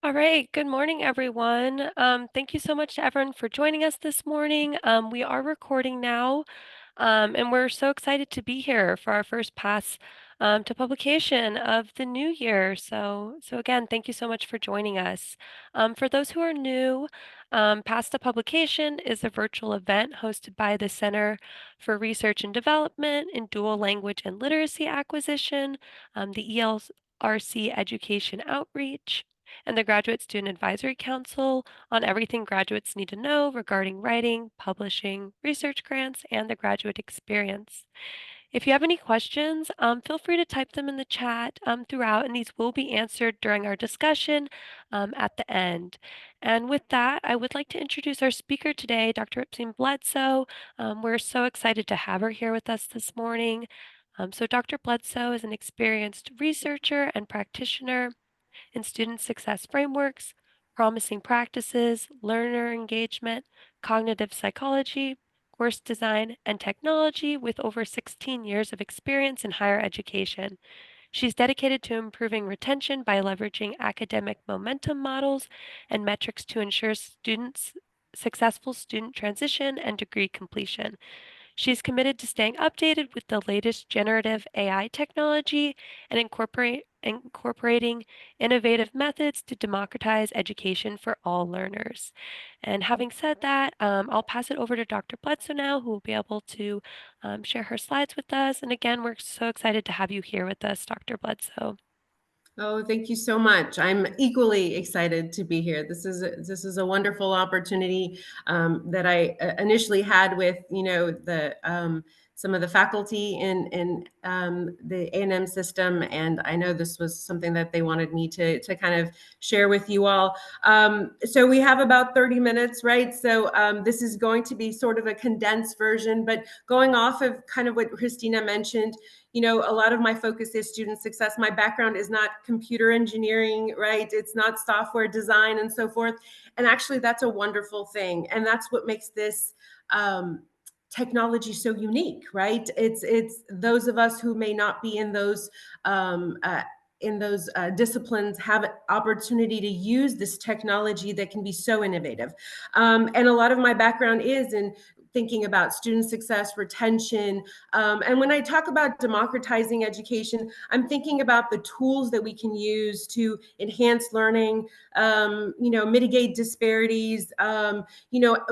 All right. Good morning, everyone. Thank you so much to everyone for joining us this morning. We are recording now, and we're so excited to be here for our first pass to publication of the new year. So again, thank you so much for joining us. For those who are new, Pass to Publication is a virtual event hosted by the Center for Research and Development in Dual Language and Literacy Acquisition, the ELRC Education Outreach, and the Graduate Student Advisory Council on everything graduates need to know regarding writing, publishing, research grants, and the graduate experience. If you have any questions, feel free to type them in the chat throughout, and these will be answered during our discussion at the end. And with that, I would like to introduce our speaker today, Dr. Ripsime Bledsoe. We're so excited to have her here with us this morning. So Dr. Bledsoe is an experienced researcher and practitioner in student success frameworks, promising practices, learner engagement, cognitive psychology, course design, and technology with over 16 years of experience in higher education. She's dedicated to improving retention by leveraging academic momentum models and metrics to ensure students' successful student transition and degree completion. She's committed to staying updated with the latest generative AI technology and incorporating innovative methods to democratize education for all learners. And having said that, I'll pass it over to Dr. Bledsoe now, who will be able to share her slides with us. And again, we're so excited to have you here with us, Dr. Bledsoe. Oh, thank you so much. I'm equally excited to be here. This is a wonderful opportunity that I initially had with the some of the faculty in the A&M system, and I know this was something that they wanted me to kind of share with you all. So we have about 30 minutes, right? So this is going to be sort of a condensed version, but going off of kind of what Christina mentioned. A lot of my focus is student success. My background is not computer engineering, right? It's not software design and so forth. And actually, that's a wonderful thing. And that's what makes this technology so unique, right? It's those of us who may not be in those disciplines have an opportunity to use this technology that can be so innovative. And a lot of my background is in thinking about student success, retention. And when I talk about democratizing education, I'm thinking about the tools that we can use to enhance learning, mitigate disparities,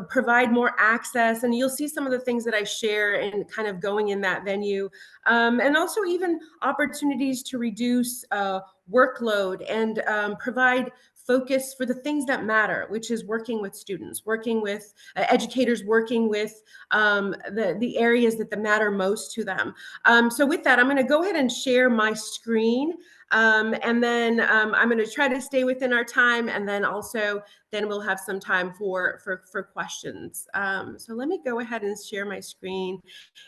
provide more access. And you'll see some of the things that I share and kind of going in that venue. And also even opportunities to reduce workload and provide focus for the things that matter, which is working with students, working with educators, working with the areas that matter most to them. So with that, I'm going to go ahead and share my screen. And then I'm going to try to stay within our time, and then we'll have some time for questions. So let me go ahead and share my screen.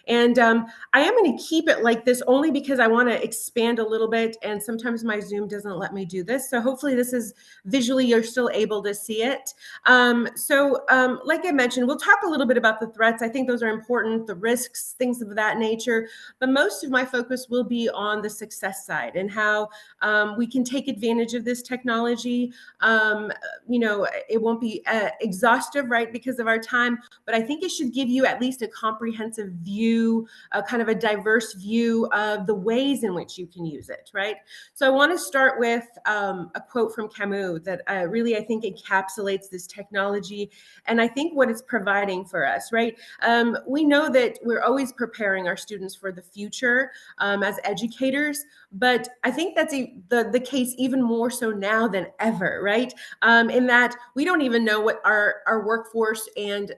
And I am going to keep it like this only because I want to expand a little bit. And sometimes my Zoom doesn't let me do this. So hopefully this is visually, you're still able to see it. Like I mentioned, we'll talk a little bit about the threats. I think those are important, the risks, things of that nature. But most of my focus will be on the success side and how we can take advantage of this technology. It won't be exhaustive, right, because of our time, but I think it should give you at least a comprehensive view, kind of a diverse view of the ways in which you can use it, right? So I want to start with a quote from Camus that really, I think, encapsulates this technology and I think what it's providing for us, right? We know that we're always preparing our students for the future as educators, but I think that's the case even more so now than ever, right? In that we don't even know what our workforce and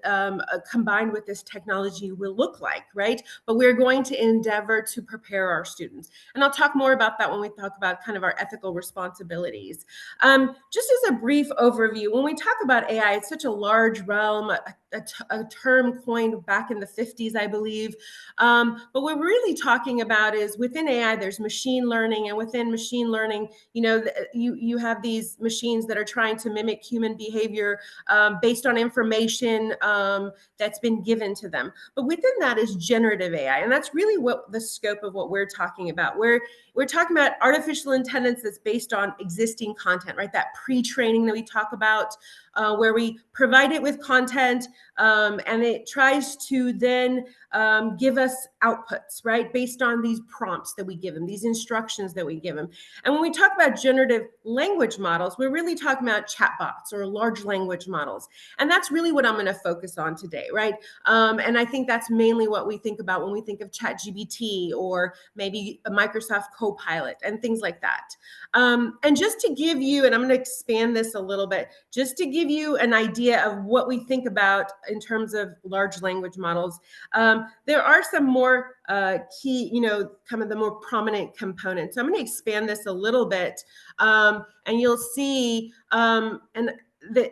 combined with this technology will look like, right? But we're going to endeavor to prepare our students. And I'll talk more about that when we talk about kind of our ethical responsibilities. Just as a brief overview, when we talk about AI, it's such a large realm, a term coined back in the 50s, I believe. But what we're really talking about is within AI, there's machine learning, and within and machine learning, you have these machines that are trying to mimic human behavior based on information that's been given to them. But within that is generative AI, and that's really what the scope of what we're talking about. We're talking about artificial intelligence that's based on existing content, right? That pre-training that we talk about, where we provide it with content, and it tries to then give us outputs, right, based on these prompts that we give them, these instructions that we give them. And when we talk about generative language models, we're really talking about chatbots or large language models. And that's really what I'm going to focus on today, right? And I think that's mainly what we think about when we think of ChatGPT or maybe a Microsoft Copilot and things like that. And just to give you, and I'm going to expand this a little bit, just to give you an idea of what we think about in terms of large language models, there are some more key, kind of the more prominent components. So I'm going to expand this a little bit, and you'll see, and that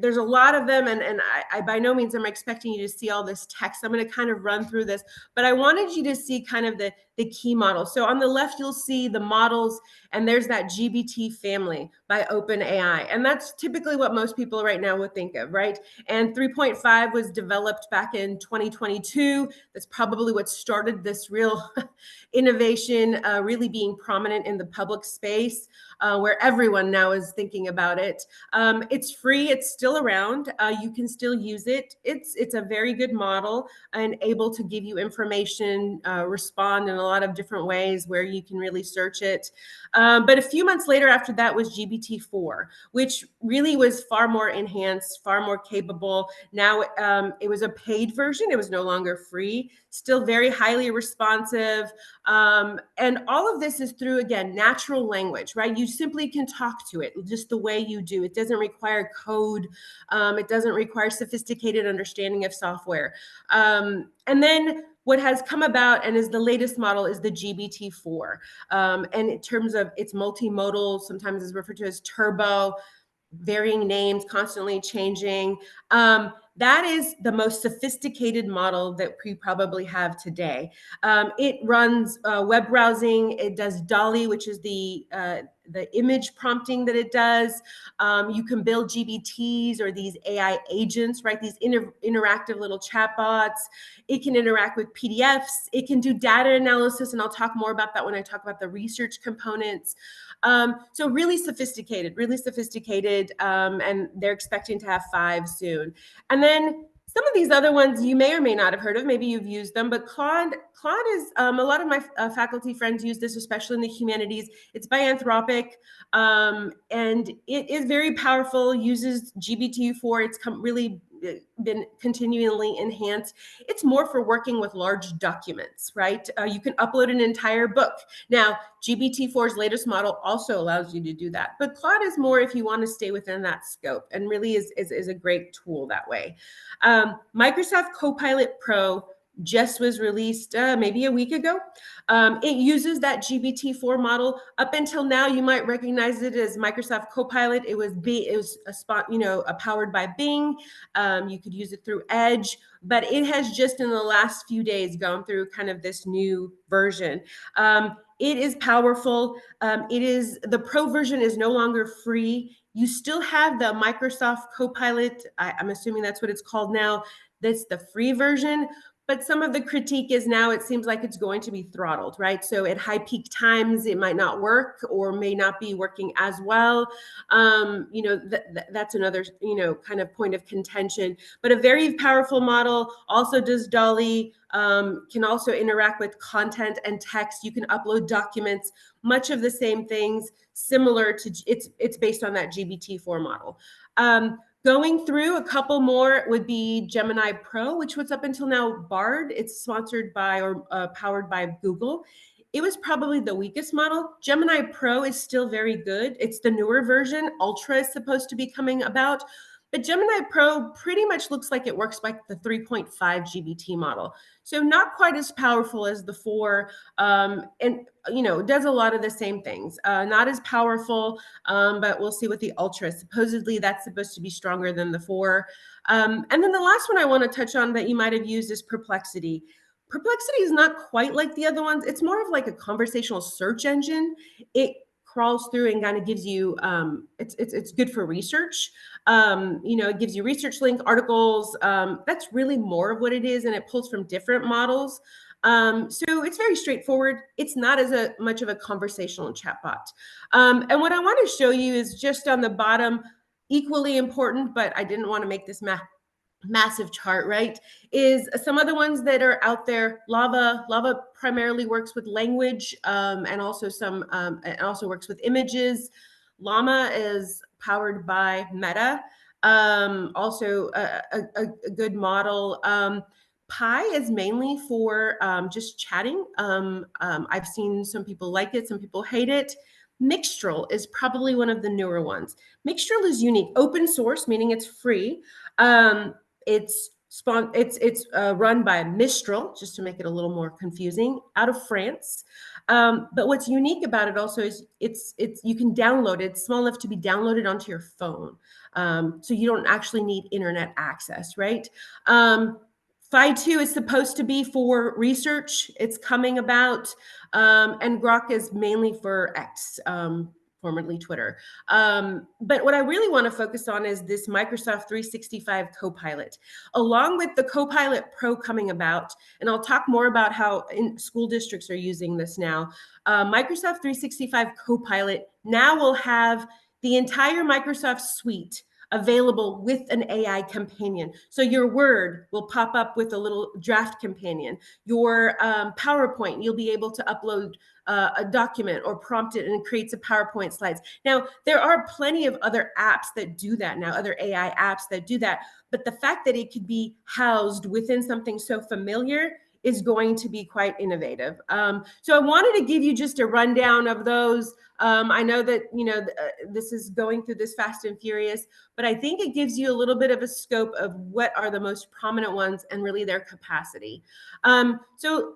there's a lot of them, and I by no means am expecting you to see all this text. I'm going to kind of run through this, but I wanted you to see kind of the key models. So on the left, you'll see the models, and there's that GBT family by OpenAI, and that's typically what most people right now would think of, right? And 3.5 was developed back in 2022. That's probably what started this real innovation really being prominent in the public space, where everyone now is thinking about it. It's free. It's still around. You can still use it. It's a very good model and able to give you information, respond in a lot of different ways where you can really search it. But a few months later after that was GPT-4, which really was far more enhanced, far more capable. Now it was a paid version. It was no longer free, still very highly responsive. And all of this is through, again, natural language, right? You simply can talk to it just the way you do. It doesn't require code. It doesn't require sophisticated understanding of software. And then what has come about and is the latest model is the GPT-4. And in terms of its multimodal, sometimes is referred to as turbo, varying names, constantly changing. That is the most sophisticated model that we probably have today. It runs web browsing. It does DALL-E, which is the image prompting that it does. You can build GBTs or these AI agents, right? These interactive little chatbots. It can interact with PDFs. It can do data analysis, and I'll talk more about that when I talk about the research components. So really sophisticated, and they're expecting to have 5 soon. And then some of these other ones you may or may not have heard of. Maybe you've used them, but Claude is, a lot of my faculty friends use this, especially in the humanities. It's by Anthropic, and it is very powerful, uses GPT-4. It's really been continually enhanced. It's more for working with large documents, right? You can upload an entire book. Now, GPT-4's latest model also allows you to do that, but Claude is more if you want to stay within that scope, and really is a great tool that way. Microsoft Copilot Pro just was released maybe a week ago. It uses that GPT-4 model. Up until now, you might recognize it as Microsoft Copilot. It was a spot, powered by Bing. You could use it through Edge, but it has just in the last few days gone through kind of this new version. It is powerful. The Pro version is no longer free. You still have the Microsoft Copilot. I'm assuming that's what it's called now. That's the free version. But some of the critique is now it seems like it's going to be throttled, right? So at high peak times, it might not work or may not be working as well. That's another, kind of point of contention. But a very powerful model, also does DALL-E, can also interact with content and text. You can upload documents, much of the same things, similar to, it's based on that GPT-4 model. Going through a couple more would be Gemini Pro, which was up until now Bard. It's sponsored by or powered by Google. It was probably the weakest model. Gemini Pro is still very good. It's the newer version. Ultra is supposed to be coming about. But Gemini Pro pretty much looks like it works like the 3.5 GBT model. So not quite as powerful as the 4, and does a lot of the same things. Not as powerful, but we'll see with the Ultra. Supposedly that's supposed to be stronger than the 4. And then the last one I want to touch on that you might have used is Perplexity. Perplexity is not quite like the other ones. It's more of like a conversational search engine. It crawls through and kind of gives you it's good for research. It gives you research link articles. That's really more of what it is, and it pulls from different models. So it's very straightforward. It's not as much of a conversational chatbot. And what I want to show you is just on the bottom, equally important, but I didn't want to make this massive chart, right? Is some other ones that are out there. Lava primarily works with language, and also works with images. Llama is powered by Meta, also a good model. Pi is mainly for just chatting. I've seen some people like it, some people hate it. Mixtral is probably one of the newer ones. Mixtral is unique, open source, meaning it's free. It's run by Mistral, just to make it a little more confusing, out of France. But what's unique about it also is it's you can download it. It's small enough to be downloaded onto your phone, so you don't actually need internet access, right? Phi 2 is supposed to be for research. It's coming about, and Grok is mainly for X, formerly Twitter. But what I really want to focus on is this Microsoft 365 Copilot, along with the Copilot Pro coming about. And I'll talk more about how school districts are using this now. Microsoft 365 Copilot now will have the entire Microsoft suite available with an AI companion. So your Word will pop up with a little draft companion. Your PowerPoint, you'll be able to upload a document or prompt it and it creates a PowerPoint slides. Now, there are plenty of other apps that do that now, other AI apps that do that. But the fact that it could be housed within something so familiar is going to be quite innovative. So I wanted to give you just a rundown of those. I know that this is going through this fast and furious, but I think it gives you a little bit of a scope of what are the most prominent ones and really their capacity. So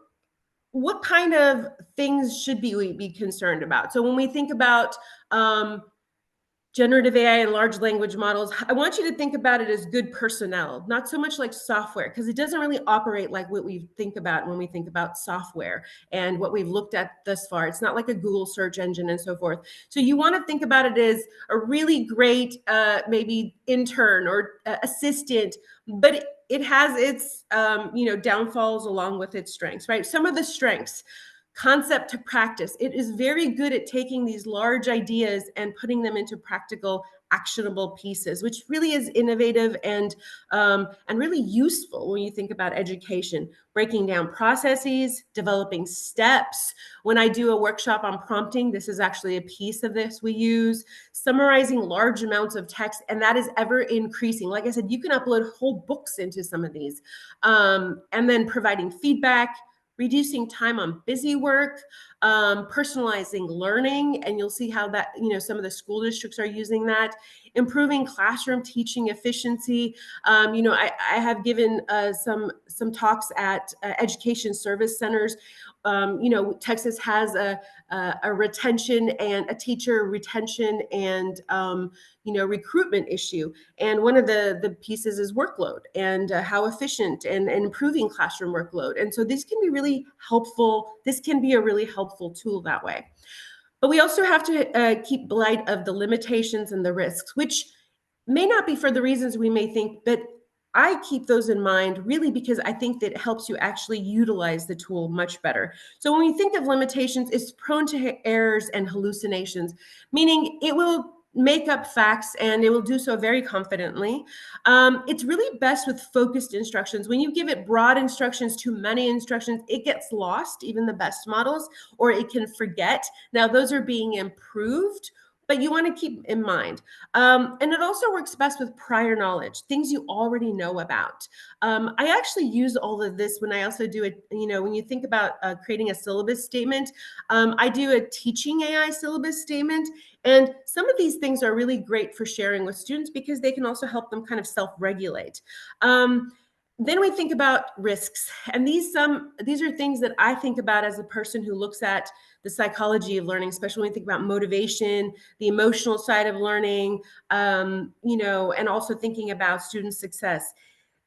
what kind of things should we be concerned about? So when we think about generative AI and large language models, I want you to think about it as good personnel, not so much like software, because it doesn't really operate like what we think about when we think about software and what we've looked at thus far. It's not like a Google search engine and so forth. So you want to think about it as a really great, maybe intern or assistant, but it has its, downfalls along with its strengths, right? Some of the strengths: concept to practice. It is very good at taking these large ideas and putting them into practical, actionable pieces, which really is innovative and really useful when you think about education. Breaking down processes, developing steps. When I do a workshop on prompting, this is actually a piece of this we use. Summarizing large amounts of text, and that is ever increasing. Like I said, you can upload whole books into some of these. And then providing feedback, reducing time on busy work, personalizing learning, and you'll see how that, some of the school districts are using that, improving classroom teaching efficiency. I have given some talks at education service centers. Texas has a retention and a teacher retention and recruitment issue, and one of the pieces is workload and how efficient and improving classroom workload. And so this can be really helpful. This can be a really helpful tool that way. But we also have to keep light of the limitations and the risks, which may not be for the reasons we may think, but I keep those in mind really because I think that it helps you actually utilize the tool much better. So when we think of limitations, it's prone to errors and hallucinations, meaning it will make up facts and it will do so very confidently. It's really best with focused instructions. When you give it broad instructions, too many instructions, it gets lost, even the best models, or it can forget. Now, those are being improved, but you want to keep in mind. And it also works best with prior knowledge, things you already know about. I actually use all of this when I also do it, when you think about creating a syllabus statement, I do a teaching AI syllabus statement. And some of these things are really great for sharing with students because they can also help them kind of self-regulate. Then we think about risks, and these are things that I think about as a person who looks at the psychology of learning, especially when we think about motivation, the emotional side of learning, and also thinking about student success.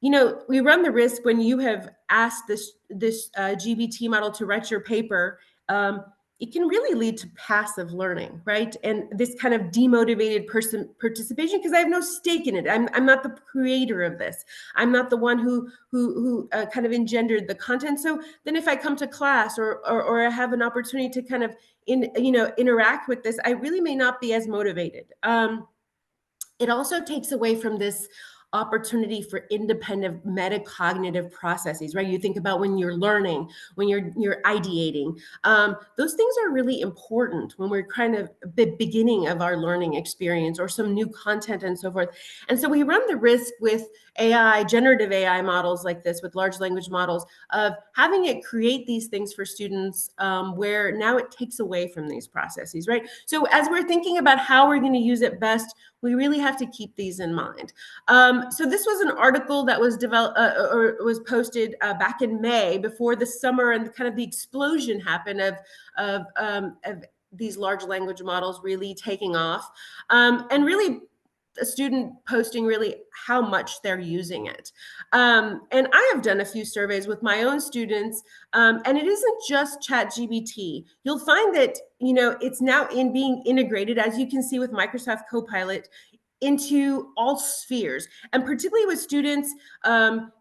we run the risk when you have asked this GBT model to write your paper. Um, it can really lead to passive learning, right? And this kind of demotivated participation because I have no stake in it. I'm not the creator of this. I'm not the one who kind of engendered the content. So then, if I come to class or I have an opportunity to kind of interact with this, I really may not be as motivated. It also takes away from this opportunity for independent metacognitive processes, right? You think about when you're learning, when you're ideating. Those things are really important when we're kind of the beginning of our learning experience or some new content and so forth. And so we run the risk with AI, generative AI models like this, with large language models, of having it create these things for students where now it takes away from these processes, right? So as we're thinking about how we're going to use it best, we really have to keep these in mind. So this was an article that was developed or was posted back in May before the summer and kind of the explosion happened of these large language models really taking off, and really a student posting really how much they're using it. And I have done a few surveys with my own students, and it isn't just ChatGPT. You'll find that it's now being integrated, as you can see with Microsoft Copilot, into all spheres, and particularly with students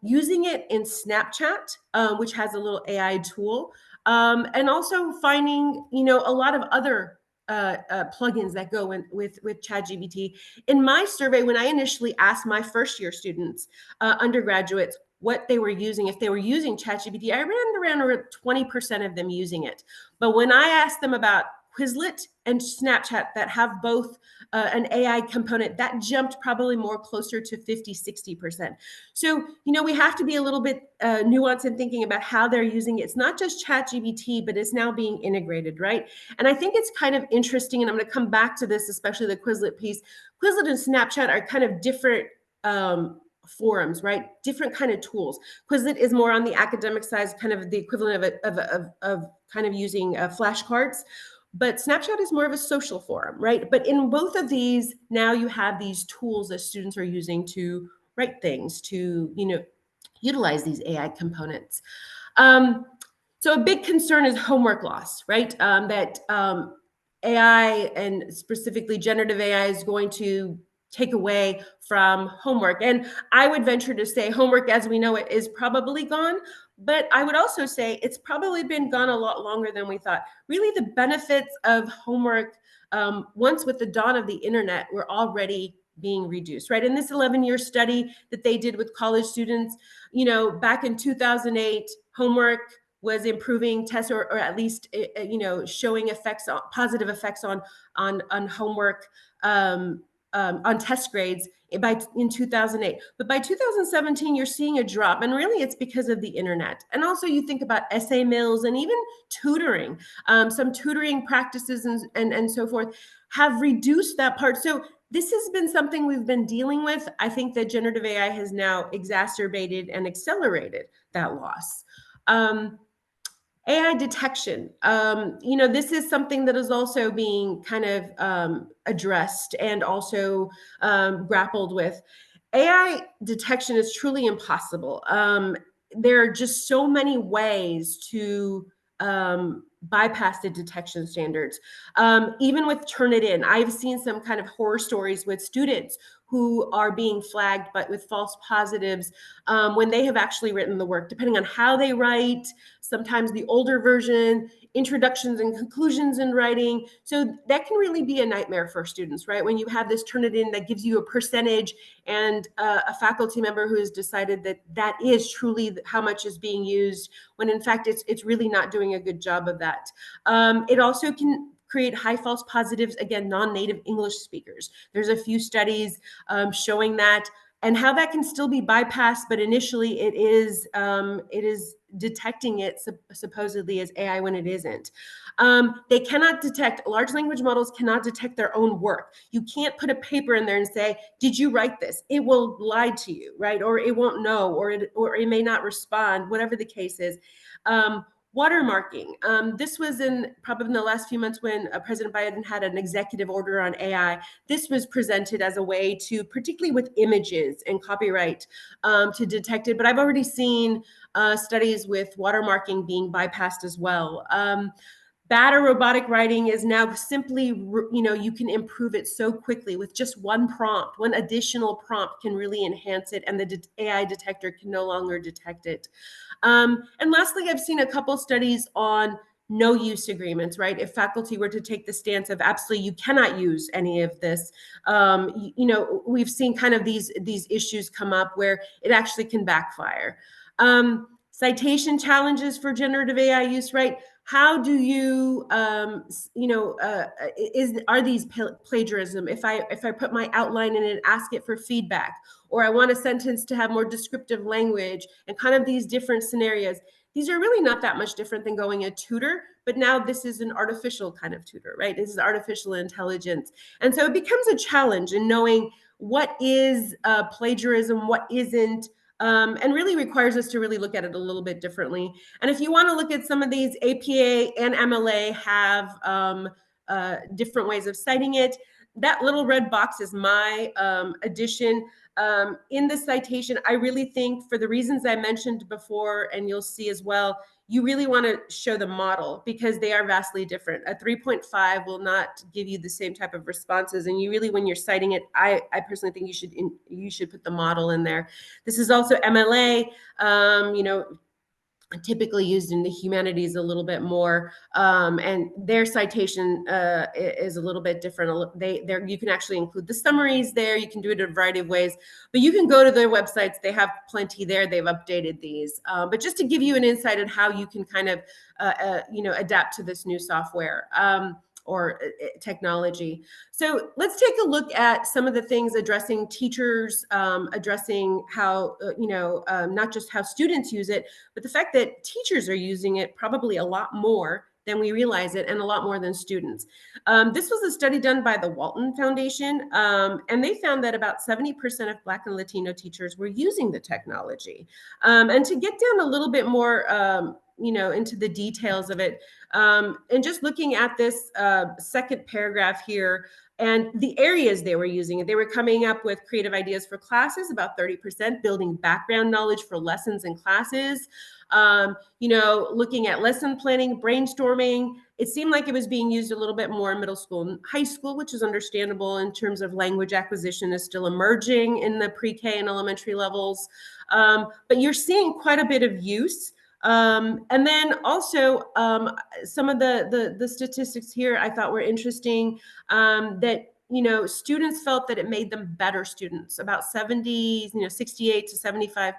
using it in Snapchat, which has a little AI tool, and also finding a lot of other plugins that go in with ChatGPT. In my survey, when I initially asked my first year students, undergraduates, what they were using, if they were using ChatGPT, I ran around 20% of them using it. But when I asked them about Quizlet and Snapchat that have both an AI component, that jumped probably more closer to 50-60%. So, we have to be a little bit nuanced in thinking about how they're using it. It's not just ChatGPT, but it's now being integrated, right? And I think it's kind of interesting, and I'm going to come back to this, especially the Quizlet piece. Quizlet and Snapchat are kind of different forums, right? Different kind of tools. Quizlet is more on the academic side, kind of the equivalent of kind of using flashcards. But Snapchat is more of a social forum, right? But in both of these, now you have these tools that students are using to write things, to utilize these AI components. So a big concern is homework loss, right? That AI, and specifically generative AI, is going to take away from homework. And I would venture to say homework as we know it is probably gone, but I would also say it's probably been gone a lot longer than we thought. Really, the benefits of homework, once with the dawn of the internet, were already being reduced, right? In this 11-year study that they did with college students, back in 2008, homework was improving tests, or at least showing positive effects on homework, on test grades in 2008. But by 2017, you're seeing a drop, and really it's because of the internet. And also you think about essay mills and even tutoring. Some tutoring practices and so forth have reduced that part. So this has been something we've been dealing with. I think that generative AI has now exacerbated and accelerated that loss. AI detection. This is something that is also being kind of addressed and also grappled with. AI detection is truly impossible. There are just so many ways to bypass the detection standards. Even with Turnitin, I've seen some kind of horror stories with students who are being flagged, but with false positives when they have actually written the work, depending on how they write, sometimes the older version, introductions and conclusions in writing. So that can really be a nightmare for students, right? When you have this Turnitin that gives you a percentage and a faculty member who has decided that that is truly how much is being used, when in fact it's really not doing a good job of that. It also can create high false positives, again, non-native English speakers. There's a few studies showing that, and how that can still be bypassed, but initially it is detecting it supposedly as AI when it isn't. They cannot detect, large language models cannot detect their own work. You can't put a paper in there and say, did you write this? It will lie to you, right? Or it won't know, or it may not respond, whatever the case is. Watermarking. This was in probably in the last few months when President Biden had an executive order on AI. This was presented as a way to, particularly with images and copyright, to detect it. But I've already seen studies with watermarking being bypassed as well. Bad or robotic writing is now simply, you can improve it so quickly with just one prompt. One additional prompt can really enhance it, and the AI detector can no longer detect it. And lastly, I've seen a couple studies on no use agreements, right? If faculty were to take the stance of absolutely you cannot use any of this, we've seen kind of these issues come up where it actually can backfire. Citation challenges for generative AI use, right? How do you, are these plagiarism? If I put my outline in and ask it for feedback, or I want a sentence to have more descriptive language, and kind of these different scenarios. These are really not that much different than going a tutor, but now this is an artificial kind of tutor, right? This is artificial intelligence. And so it becomes a challenge in knowing what is plagiarism, what isn't, and really requires us to really look at it a little bit differently. And if you want to look at some of these, APA and MLA have different ways of citing it. That little red box is my addition. In the citation, I really think, for the reasons I mentioned before, and you'll see as well, you really want to show the model because they are vastly different. A 3.5 will not give you the same type of responses, and you really, when you're citing it, I personally think you should put the model in there. This is also MLA. Typically used in the humanities a little bit more, and their citation is a little bit different. You can actually include the summaries there. You can do it in a variety of ways, but you can go to their websites. They have plenty there. They've updated these, but just to give you an insight on how you can kind of adapt to this new software. Or technology. So let's take a look at some of the things addressing teachers, addressing how, not just how students use it, but the fact that teachers are using it probably a lot more than we realize it, and a lot more than students. This was a study done by the Walton Foundation, and they found that about 70% of Black and Latino teachers were using the technology. And to get down a little bit more, into the details of it, and just looking at this second paragraph here, and the areas they were using it. They were coming up with creative ideas for classes, about 30%, building background knowledge for lessons and classes, looking at lesson planning, brainstorming. It seemed like it was being used a little bit more in middle school and high school, which is understandable in terms of language acquisition is still emerging in the pre-K and elementary levels. But you're seeing quite a bit of use. And then also some of the statistics here I thought were interesting, that students felt that it made them better students. About 68 to 75%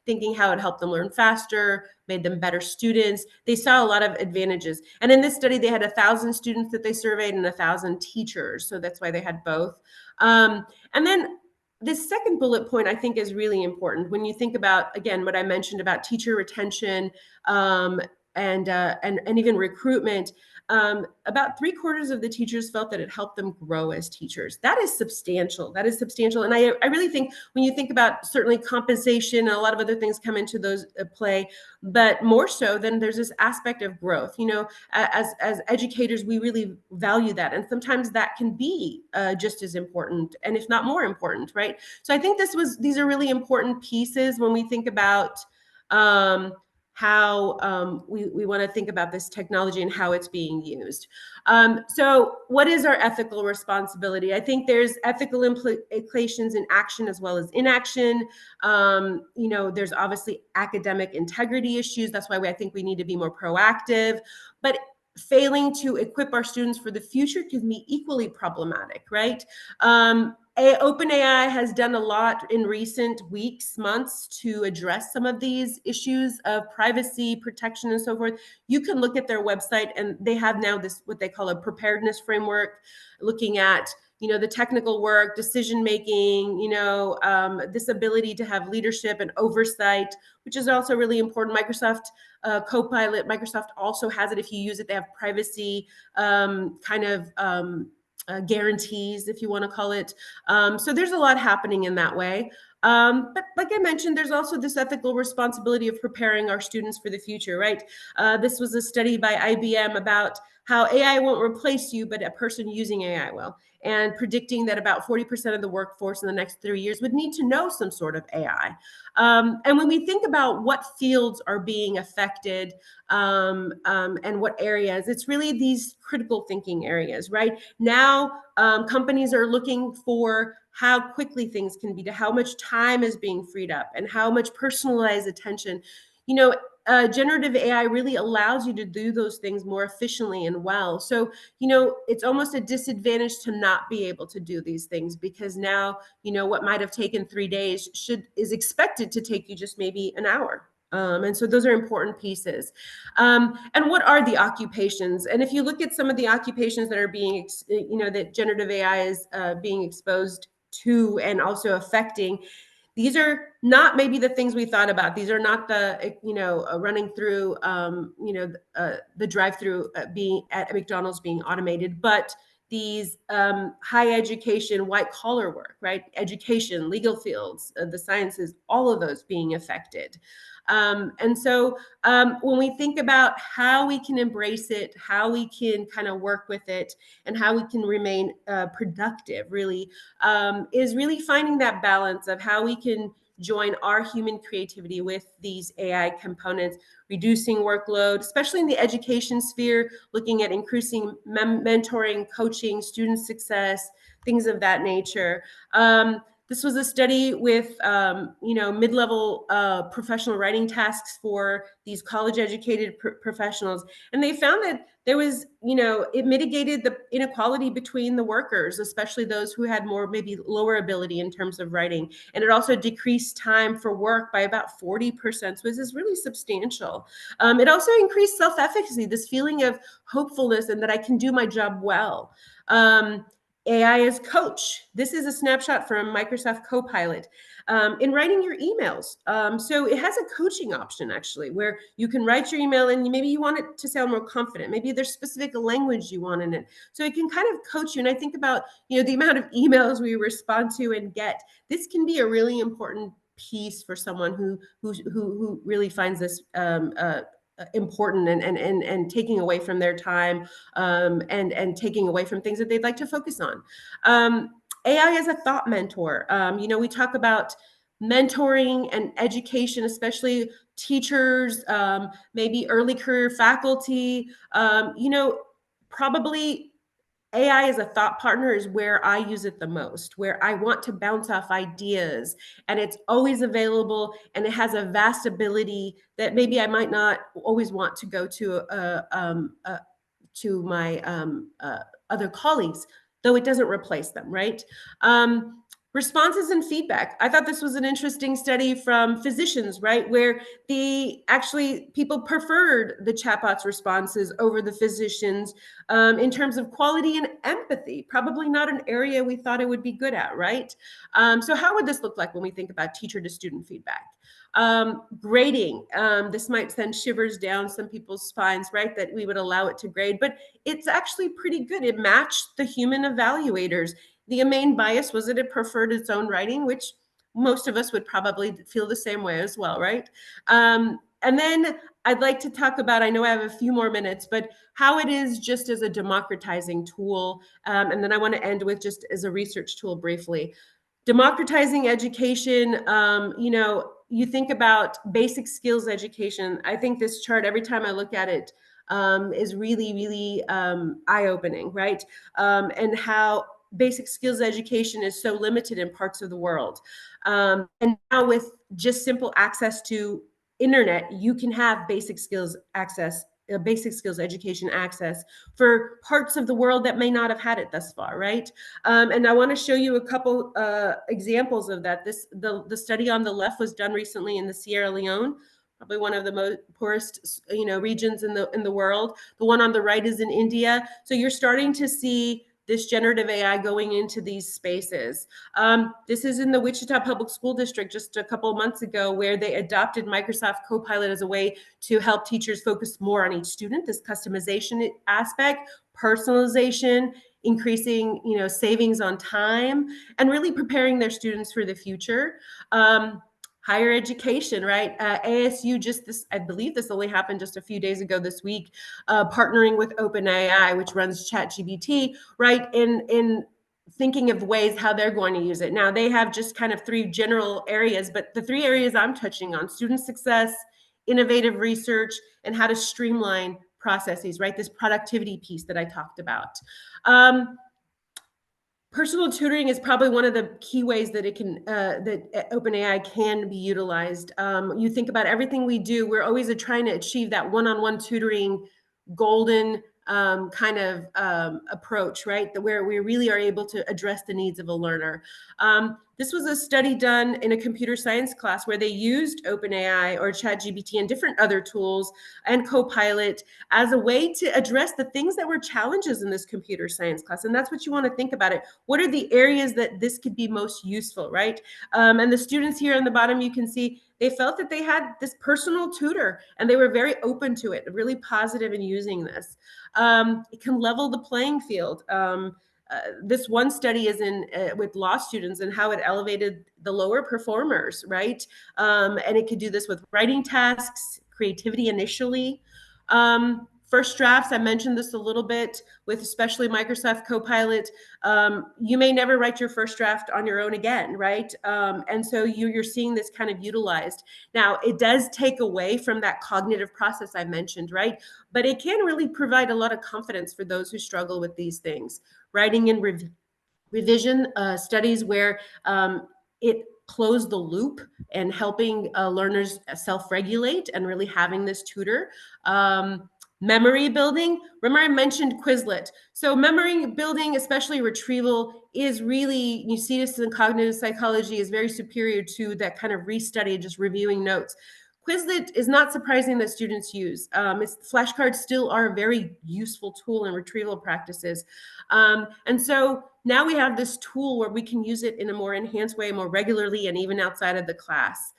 thinking how it helped them learn faster, made them better students. They saw a lot of advantages. And in this study, they had 1,000 students that they surveyed and 1,000 teachers. So that's why they had both. And then this second bullet point I think is really important when you think about, again, what I mentioned about teacher retention, and even recruitment. About 3/4 of the teachers felt that it helped them grow as teachers. That is substantial. That is substantial. And I really think when you think about, certainly compensation and a lot of other things come into those play, but more so than there's this aspect of growth. As educators, we really value that, and sometimes that can be just as important, and if not more important, right? So I think these are really important pieces when we think about how we want to think about this technology and how it's being used. So what is our ethical responsibility? I think there's ethical implications in action as well as inaction. There's obviously academic integrity issues. That's why I think we need to be more proactive. But failing to equip our students for the future can be equally problematic, right? OpenAI has done a lot in recent weeks, months to address some of these issues of privacy, protection, and so forth. You can look at their website, and they have now this, what they call a preparedness framework, looking at the technical work, decision making, this ability to have leadership and oversight, which is also really important. Microsoft Copilot, Microsoft also has it. If you use it, they have privacy guarantees, if you want to call it. So there's a lot happening in that way. But like I mentioned, there's also this ethical responsibility of preparing our students for the future, right? This was a study by IBM about how AI won't replace you, but a person using AI will, and predicting that about 40% of the workforce in the next 3 years would need to know some sort of AI. And when we think about what fields are being affected and what areas, it's really these critical thinking areas, right? Now, companies are looking for how quickly things can be, to how much time is being freed up, and how much personalized attention. You know, generative AI really allows you to do those things more efficiently and well. So, it's almost a disadvantage to not be able to do these things, because now, what might have taken 3 days is expected to take you just maybe an hour. And so those are important pieces. And what are the occupations? And if you look at some of the occupations that are being, that generative AI is being exposed to and also affecting, these are not maybe the things we thought about. These are not the, running through, the drive-through being at McDonald's being automated, but these high education, white collar work, right? Education, legal fields, the sciences, all of those being affected. And so when we think about how we can embrace it, how we can kind of work with it, and how we can remain productive, really, is really finding that balance of how we can join our human creativity with these AI components, reducing workload, especially in the education sphere, looking at increasing mentoring, coaching, student success, things of that nature. This was a study with, mid-level professional writing tasks for these college-educated professionals, and they found that there was, it mitigated the inequality between the workers, especially those who had more, maybe lower ability in terms of writing, and it also decreased time for work by about 40%. So this is really substantial. It also increased self-efficacy, this feeling of hopefulness and that I can do my job well. AI as coach. This is a snapshot from Microsoft Copilot in writing your emails. So it has a coaching option, actually, where you can write your email and maybe you want it to sound more confident. Maybe there's specific language you want in it. So it can kind of coach you. And I think about, the amount of emails we respond to and get. This can be a really important piece for someone who really finds this important and taking away from their time, and taking away from things that they'd like to focus on. AI as a thought mentor. We talk about mentoring and education, especially teachers, maybe early career faculty. Probably AI as a thought partner is where I use it the most, where I want to bounce off ideas, and it's always available, and it has a vast ability that maybe I might not always want to go to my other colleagues, though it doesn't replace them, right? Responses and feedback. I thought this was an interesting study from physicians, right, where people preferred the chatbot's responses over the physicians in terms of quality and empathy. Probably not an area we thought it would be good at, right? So how would this look like when we think about teacher to student feedback? Grading. This might send shivers down some people's spines, right? That we would allow it to grade, but it's actually pretty good. It matched the human evaluators. The main bias was that it preferred its own writing, which most of us would probably feel the same way as well, right? And then I'd like to talk about, I know I have a few more minutes, but how it is just as a democratizing tool. And then I want to end with just as a research tool briefly. Democratizing education, you think about basic skills education. I think this chart, every time I look at it, is really, really eye-opening, right? And how basic skills education is so limited in parts of the world. And now with just simple access to internet, you can have basic skills education access for parts of the world that may not have had it thus far, right? And I want to show you a couple examples of that. The study on the left was done recently in the Sierra Leone, probably one of the most poorest regions in the world. The one on the right is in India. So you're starting to see this generative AI going into these spaces. This is in the Wichita Public School District just a couple of months ago, where they adopted Microsoft Copilot as a way to help teachers focus more on each student, this customization aspect, personalization, increasing, savings on time, and really preparing their students for the future. Higher education, right? ASU just this, I believe this only happened just a few days ago this week, partnering with OpenAI, which runs ChatGPT, right? In thinking of ways how they're going to use it. Now they have just kind of three general areas, but the three areas I'm touching on: student success, innovative research, and how to streamline processes, right? This productivity piece that I talked about. Personal tutoring is probably one of the key ways that it can that OpenAI can be utilized. You think about everything we do; we're always trying to achieve that one-on-one tutoring golden kind of approach, right? Where we really are able to address the needs of a learner. This was a study done in a computer science class where they used OpenAI or ChatGPT and different other tools and Copilot as a way to address the things that were challenges in this computer science class. And that's what you want to think about it. What are the areas that this could be most useful, right? And the students here on the bottom, you can see they felt that they had this personal tutor and they were very open to it, really positive in using this. It can level the playing field. This one study is in with law students and how it elevated the lower performers, right? And it could do this with writing tasks, creativity initially. First drafts, I mentioned this a little bit with especially Microsoft Copilot. You may never write your first draft on your own again, right? And so you're seeing this kind of utilized. Now, it does take away from that cognitive process I mentioned, right? But it can really provide a lot of confidence for those who struggle with these things. Writing and revision studies where it closed the loop and helping learners self-regulate and really having this tutor. Memory building. Remember, I mentioned Quizlet. So memory building, especially retrieval, is really, you see this in cognitive psychology, is very superior to that kind of restudy, just reviewing notes. Quizlet is not surprising that students use. Flashcards still are a very useful tool in retrieval practices. And so now we have this tool where we can use it in a more enhanced way, more regularly, and even outside of the class.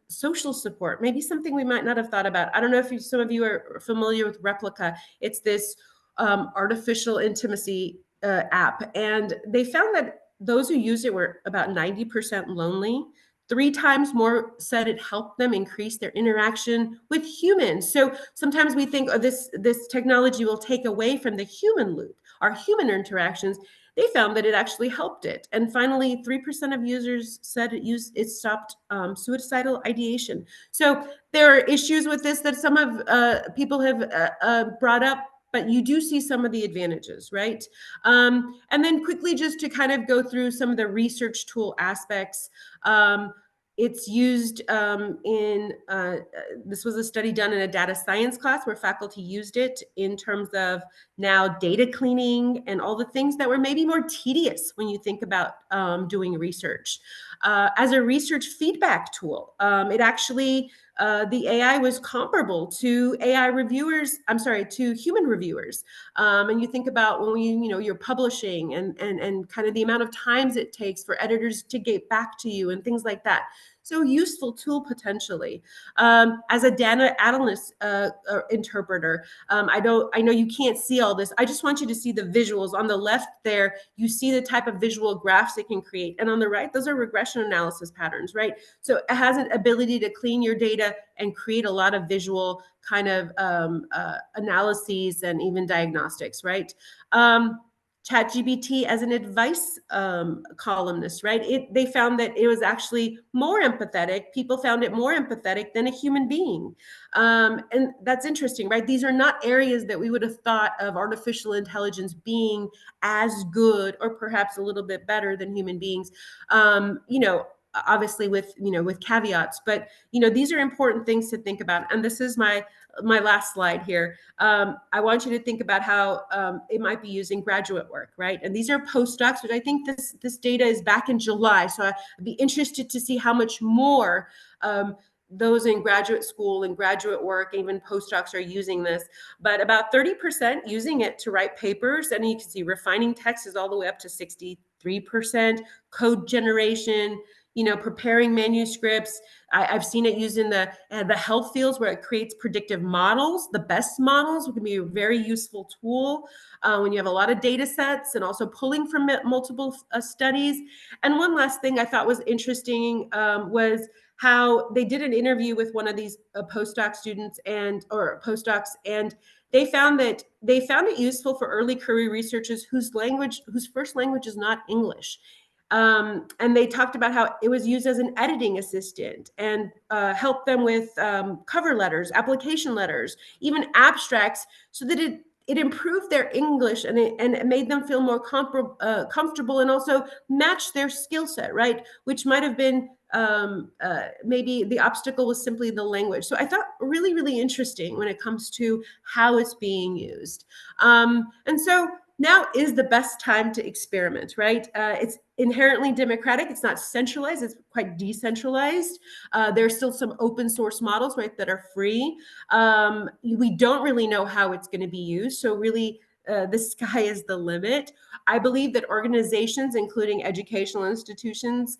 Social support, maybe something we might not have thought about. I don't know if some of you are familiar with Replica. It's this artificial intimacy app. And they found that those who used it were about 90% lonely. 3 times more said it helped them increase their interaction with humans. So sometimes we think, oh, this technology will take away from the human loop, our human interactions. They found that it actually helped it. And finally, 3% of users said it stopped suicidal ideation. So there are issues with this that some of people have brought up, but you do see some of the advantages, right? And then quickly, just to kind of go through some of the research tool aspects. It's used this was a study done in a data science class where faculty used it in terms of now data cleaning and all the things that were maybe more tedious when you think about doing research. As a research feedback tool, it actually, the AI was comparable to AI reviewers, I'm sorry, to human reviewers. And you think about when you're publishing and kind of the amount of times it takes for editors to get back to you and things like that. So useful tool potentially. As a data analyst interpreter, I know you can't see all this. I just want you to see the visuals. On the left there, you see the type of visual graphs it can create. And on the right, those are regression analysis patterns, right? So it has an ability to clean your data and create a lot of visual kind of analyses and even diagnostics, right? ChatGPT as an advice columnist, right? They found that it was actually more empathetic. People found it more empathetic than a human being. And that's interesting, right? These are not areas that we would have thought of artificial intelligence being as good or perhaps a little bit better than human beings. Obviously with caveats, but these are important things to think about. And this is my last slide here. I want you to think about how it might be used in graduate work, right? And these are postdocs, which I think this data is back in July. So I'd be interested to see how much more those in graduate school and graduate work, even postdocs, are using this. But about 30% using it to write papers. And you can see refining text is all the way up to 63%. Code generation, preparing manuscripts. I've seen it used in the health fields where it creates predictive models. The best models can be a very useful tool when you have a lot of data sets, and also pulling from multiple studies. And one last thing I thought was interesting was how they did an interview with one of these postdoc students and or postdocs, and they found it useful for early career researchers whose first language is not English. And they talked about how it was used as an editing assistant and helped them with cover letters, application letters, even abstracts, so that it improved their English, and it made them feel more comfortable, and also match their skill set, right? Which might have been maybe the obstacle was simply the language. So I thought really, really interesting when it comes to how it's being used. And so now is the best time to experiment, right? It's inherently democratic. It's not centralized. It's quite decentralized. There are still some open source models, right, that are free. We don't really know how it's going to be used. So really, the sky is the limit. I believe that organizations, including educational institutions,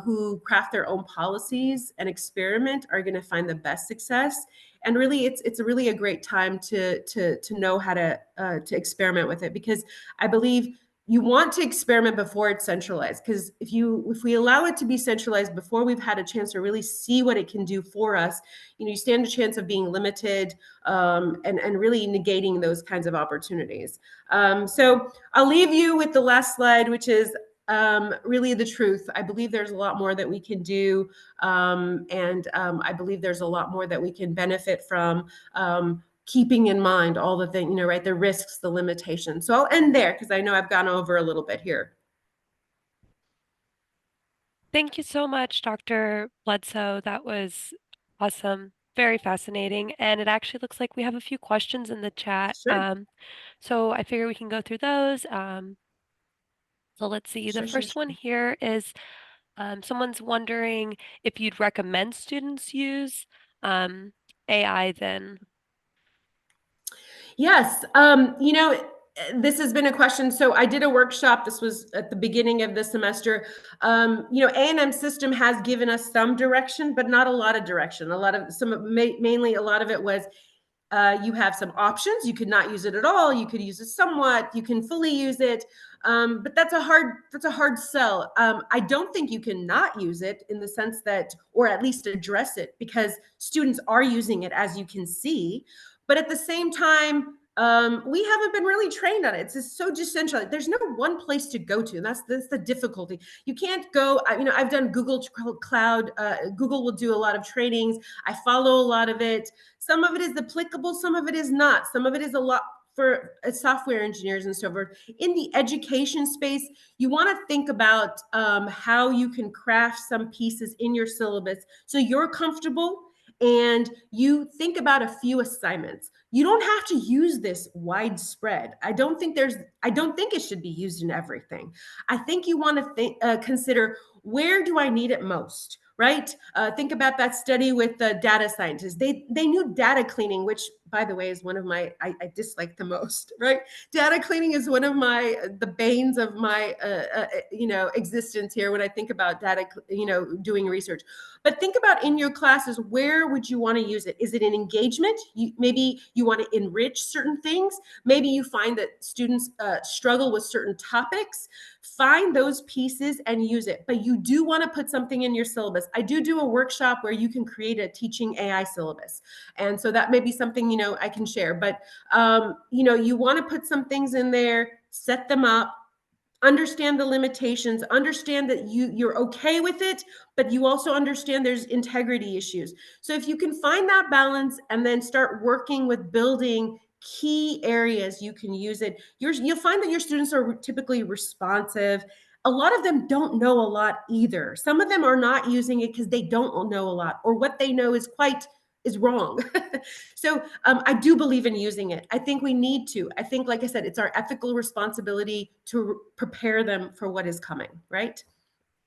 who craft their own policies and experiment, are going to find the best success. And really, it's really a great time to know how to experiment with it, because I believe you want to experiment before it's centralized, because if we allow it to be centralized before we've had a chance to really see what it can do for us, you stand a chance of being limited, and really negating those kinds of opportunities. So I'll leave you with the last slide, which is really the truth. I believe there's a lot more that we can do, and I believe there's a lot more that we can benefit from, keeping in mind all the things, right? The risks, the limitations. So I'll end there because I know I've gone over a little bit here. Thank you so much, Dr. Bledsoe. That was awesome. Very fascinating. And it actually looks like we have a few questions in the chat. Sure, So I figure we can go through those. So let's see. The sure, sure, first one sure. here is someone's wondering if you'd recommend students use AI then. Yes. This has been a question. So I did a workshop. This was at the beginning of the semester. A&M system has given us some direction, but not a lot of direction. Mainly a lot of it was, you have some options. You could not use it at all. You could use it somewhat. You can fully use it. But that's a hard sell. I don't think you can not use it, in the sense that, or at least address it, because students are using it, as you can see. But at the same time, we haven't been really trained on it. It's just so decentralized. There's no one place to go to, and that's the difficulty. You can't go. I've done Google Cloud. Google will do a lot of trainings. I follow a lot of it. Some of it is applicable, some of it is not. Some of it is a lot for software engineers and so forth. In the education space, you want to think about how you can craft some pieces in your syllabus so you're comfortable, and you think about a few assignments. You don't have to use this widespread. I don't think it should be used in everything. I think you want to consider, where do I need it most, right? Think about that study with the data scientists. They knew data cleaning, which, by the way, is one of my I dislike the most, right? Data cleaning is one of the banes of my existence here when I think about data, doing research. But think about, in your classes, where would you want to use it? Is it an engagement? Maybe you want to enrich certain things. Maybe you find that students struggle with certain topics. Find those pieces and use it. But you do want to put something in your syllabus. I do a workshop where you can create a teaching AI syllabus. And so that may be something, I can share. But, you want to put some things in there, set them up, understand the limitations, understand that you're okay with it, but you also understand there's integrity issues. So if you can find that balance, and then start working with building key areas you can use it, you'll find that your students are typically responsive. A lot of them don't know a lot either. Some of them are not using it because they don't know a lot, or what they know is wrong. So I do believe in using it. I think we need to. I think, like I said, it's our ethical responsibility to prepare them for what is coming, right?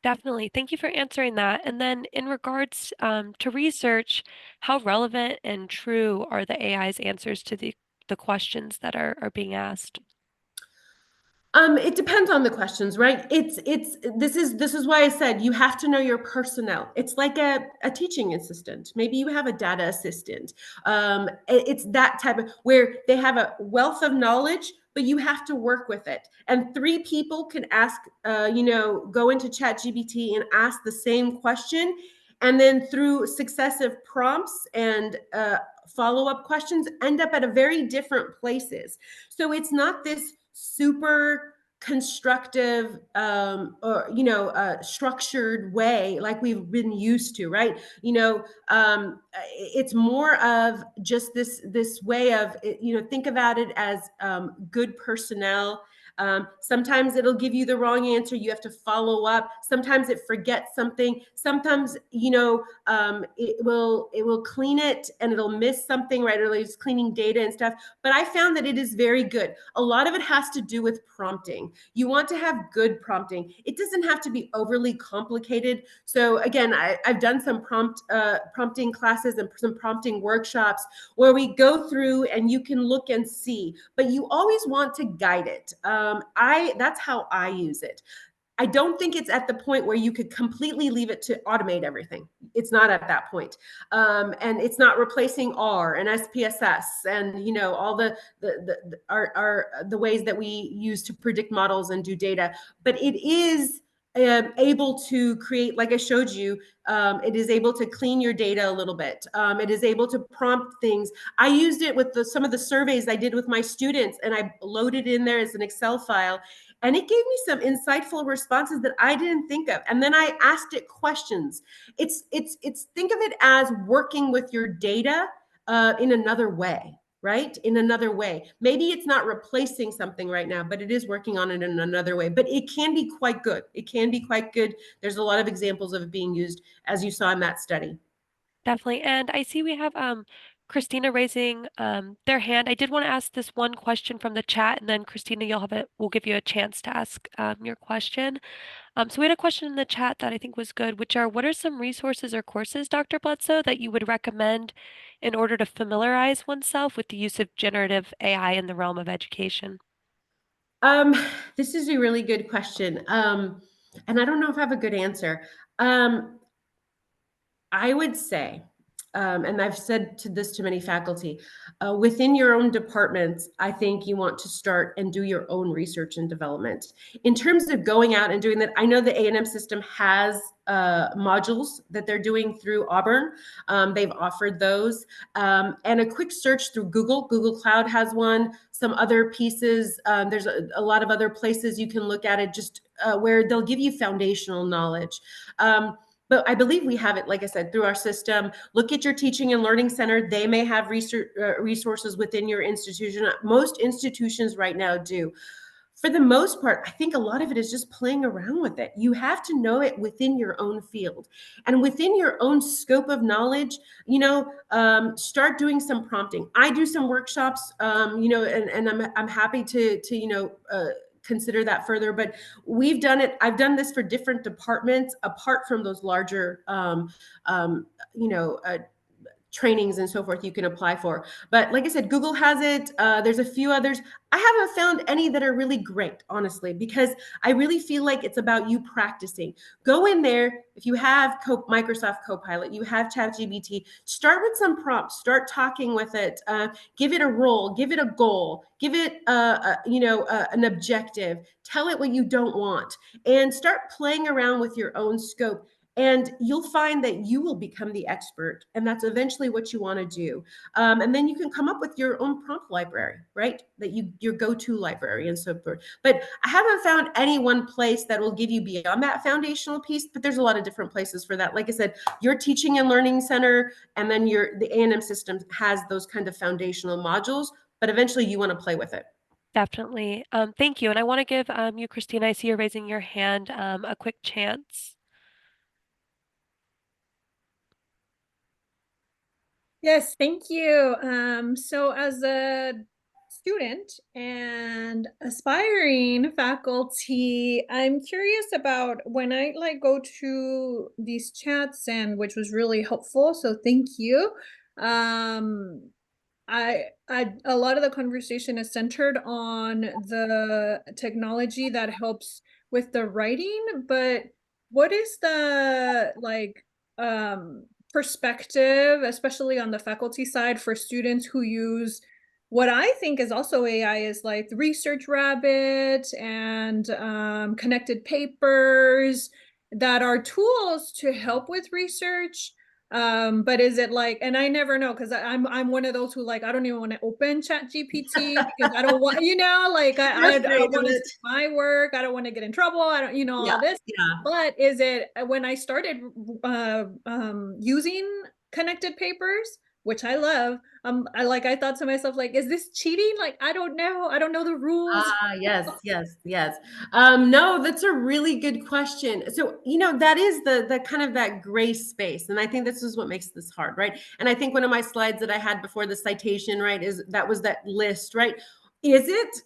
Definitely. Thank you for answering that. And then in regards to research, how relevant and true are the AI's answers to the questions that are being asked? It depends on the questions, right? This is why I said you have to know your personnel. It's like a teaching assistant. Maybe you have a data assistant. It's that type of where they have a wealth of knowledge, but you have to work with it. And three people can ask, go into ChatGPT and ask the same question, and then through successive prompts and follow-up questions, end up at a very different places. So it's not this super constructive or structured way like we've been used to, right? It's more of just this way of, think about it as good personnel. Sometimes it'll give you the wrong answer, you have to follow up. Sometimes it forgets something. Sometimes it will clean it and it'll miss something, right? Or it's cleaning data and stuff. But I found that it is very good. A lot of it has to do with prompting. You want to have good prompting. It doesn't have to be overly complicated. So again, I've done some prompting classes and some prompting workshops where we go through and you can look and see, but you always want to guide it. That's how I use it. I don't think it's at the point where you could completely leave it to automate everything. It's not at that point. And it's not replacing R and SPSS and all the ways that we use to predict models and do data. But it is able to create, like I showed you, it is able to clean your data a little bit. It is able to prompt things. I used it with some of the surveys I did with my students, and I loaded in there as an Excel file, and it gave me some insightful responses that I didn't think of. And then I asked it questions. It's think of it as working with your data in another way, right? In another way. Maybe it's not replacing something right now, but it is working on it in another way. But it can be quite good. It can be quite good. There's a lot of examples of it being used, as you saw in that study. Definitely. And I see we have Christina raising their hand. I did want to ask this one question from the chat, and then Christina, we'll give you a chance to ask your question. So we had a question in the chat that I think was good, which are, what are some resources or courses, Dr. Bledsoe, that you would recommend in order to familiarize oneself with the use of generative AI in the realm of education? Um, this is a really good question. And I don't know if I have a good answer. Um, I would say, and I've said this to many faculty, within your own departments, I think you want to start and do your own research and development. In terms of going out and doing that, I know the A&M system has modules that they're doing through Auburn. They've offered those. And a quick search through Google Cloud has one, some other pieces. There's a lot of other places you can look at it, just where they'll give you foundational knowledge. But I believe we have it, like I said, through our system. Look at your teaching and learning center. They may have resources within your institution. Most institutions right now do. For the most part, I think a lot of it is just playing around with it. You have to know it within your own field and within your own scope of knowledge. Start doing some prompting. I do some workshops, and I'm happy to consider that further. But we've done it. I've done this for different departments apart from those larger, um, you know, uh, trainings and so forth you can apply for. But like I said, Google has it. There's a few others. I haven't found any that are really great, honestly, because I really feel like it's about you practicing. Go in there. If you have Microsoft Copilot, you have ChatGPT, start with some prompts, start talking with it, give it a role, give it a goal, give it an objective, tell it what you don't want, and start playing around with your own scope, and you'll find that you will become the expert, and that's eventually what you want to do. And then you can come up with your own prompt library, right? That your go-to library and so forth. But I haven't found any one place that will give you beyond that foundational piece, but there's a lot of different places for that. Like I said, your teaching and learning center, and then the A&M system has those kind of foundational modules, but eventually you want to play with it. Definitely. Thank you. And I want to give you, Christina, I see you're raising your hand, a quick chance. Yes, thank you. So as a student and aspiring faculty, I'm curious about when I go to these chats, and which was really helpful. So thank you. Um, a lot of the conversation is centered on the technology that helps with the writing, but what is the like perspective, especially on the faculty side, for students who use what I think is also AI, is like the Research Rabbit and connected papers that are tools to help with research. But is it like, and I never know, because I'm one of those who, like, I don't even want to open Chat GPT because I don't want, like You're I afraid of want to it. see my work. I don't want to get in trouble. I don't, Yeah, all this. yeah. But is it, when I started using connected papers, which I love, I thought to myself, like, is this cheating? Like, I don't know. I don't know the rules. Ah, yes, yes, yes. No, that's a really good question. So, that is the kind of that gray space. And I think this is what makes this hard, right? And I think one of my slides that I had before the citation, right, is that was that list, right? Is it,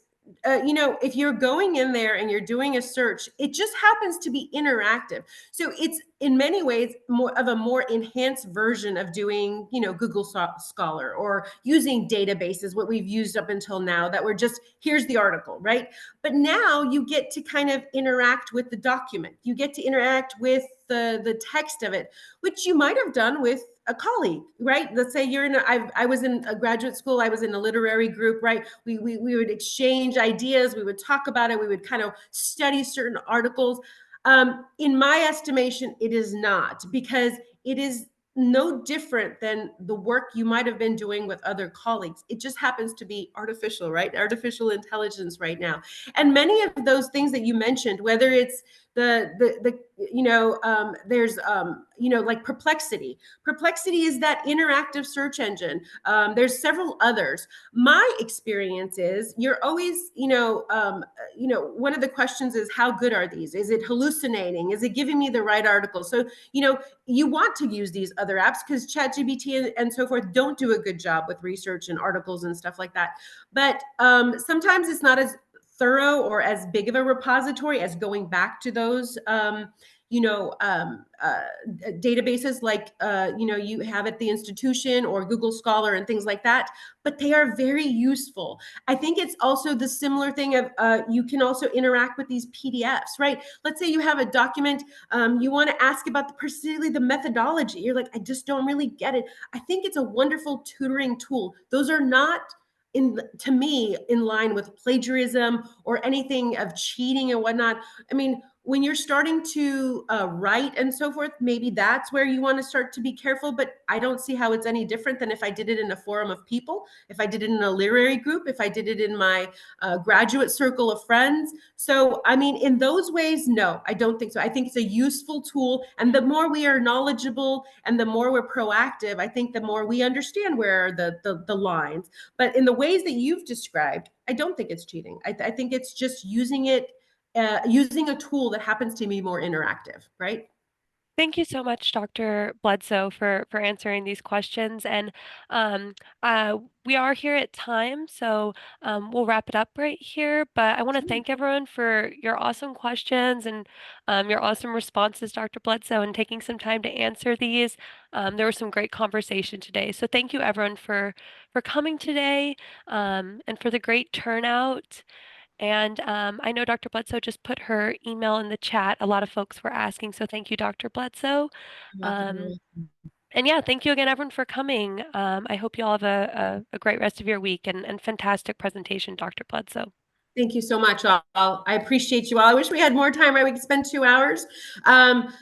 if you're going in there and you're doing a search, it just happens to be interactive. So it's in many ways more of a more enhanced version of doing, Google Scholar or using databases, what we've used up until now, that we're just, here's the article, right? But now you get to kind of interact with the document. You get to interact with the text of it, which you might have done with a colleague, right? Let's say I was in a graduate school, I was in a literary group, right? We would exchange ideas, we would talk about it, we would kind of study certain articles. In my estimation, it is not, because it is no different than the work you might have been doing with other colleagues. It just happens to be artificial, right? Artificial intelligence right now. And many of those things that you mentioned, whether it's there's like Perplexity. Perplexity is that interactive search engine. There's several others. My experience is you're always, one of the questions is, how good are these? Is it hallucinating? Is it giving me the right article? So, you want to use these other apps, because ChatGPT and so forth don't do a good job with research and articles and stuff like that. But sometimes it's not as thorough or as big of a repository as going back to those databases like you have at the institution, or Google Scholar and things like that, but they are very useful. I think it's also the similar thing of you can also interact with these PDFs, right? Let's say you have a document, you want to ask about particularly the methodology, you're like, I just don't really get it. I think it's a wonderful tutoring tool. Those are not, to me, in line with plagiarism or anything of cheating and whatnot. I mean, when you're starting to write and so forth, maybe that's where you want to start to be careful. But I don't see how it's any different than if I did it in a forum of people, if I did it in a literary group, if I did it in my graduate circle of friends. So, I mean, in those ways, no, I don't think so. I think it's a useful tool. And the more we are knowledgeable and the more we're proactive, I think the more we understand where are the lines. But in the ways that you've described, I don't think it's cheating. I think it's just using a tool that happens to be more interactive, right? Thank you so much, Dr. Bledsoe, for answering these questions. And um, we are here at time, so we'll wrap it up right here. But I want to Sure. thank everyone for your awesome questions and your awesome responses, Dr. Bledsoe, and taking some time to answer these. There was some great conversation today. So thank you, everyone, for coming today, and for the great turnout. And I know Dr. Bledsoe just put her email in the chat. A lot of folks were asking, so thank you, Dr. Bledsoe. You're welcome. You're Um, welcome. and yeah, thank you again, everyone, for coming. I hope you all have a great rest of your week, and fantastic presentation, Dr. Bledsoe. Thank you so much, all. I appreciate you all. I wish we had more time, right? We could spend 2 hours. Um,